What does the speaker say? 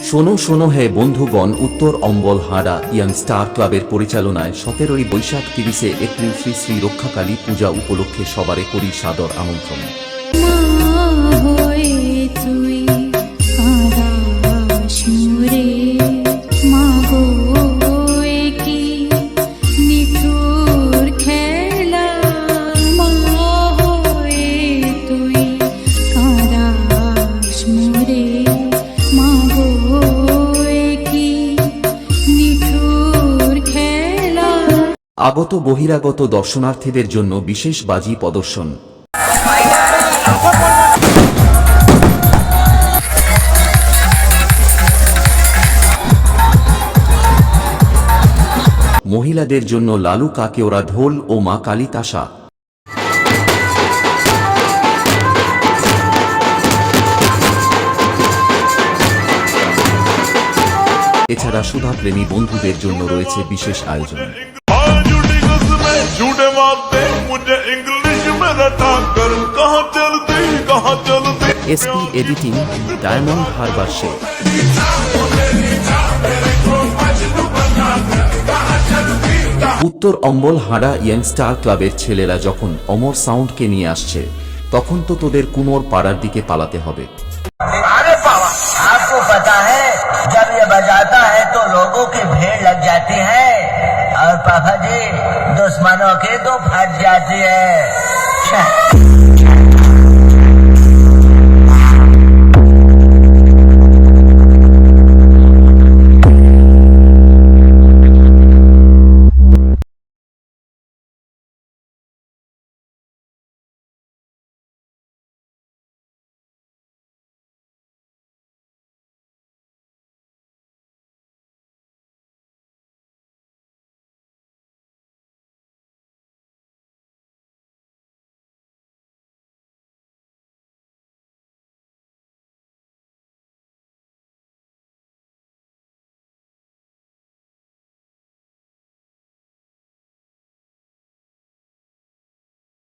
শোনো শোনো হে বন্ধুগণ, উত্তর অম্বল হাড়া ইয়াং স্টার ক্লাবের পরিচালনায় 17ই বৈশাখ 30শে এপ্রিল শ্রী শ্রী রক্ষাকালী পূজা উপলক্ষে সবারে করি সাদর আমন্ত্রণ। আগত বহিরাগত দর্শনার্থীদের জন্য বিশেষ বাজি প্রদর্শন। মহিলাদের জন্য লালু কাকেওরা ঢোল ও মা কালী তাসা। এছাড়া সুধাপ্রেমী বন্ধুদের জন্য রয়েছে বিশেষ আয়োজন। SP editing, diamond Harbour Sheikh. উত্তর অম্বল হাড়া ইয়াং স্টার ক্লাবের ছেলেরা যখন অমর সাউন্ডকে নিয়ে আসছে, তখন তো তোদের কুনোর পাড়ার দিকে পালাতে হবে। अरे पावा, आपको पता है जब ये बजाता है तो लोगों की भीड़ लग जाती है और पापा जी दुश्मनों की तो फट जाती है।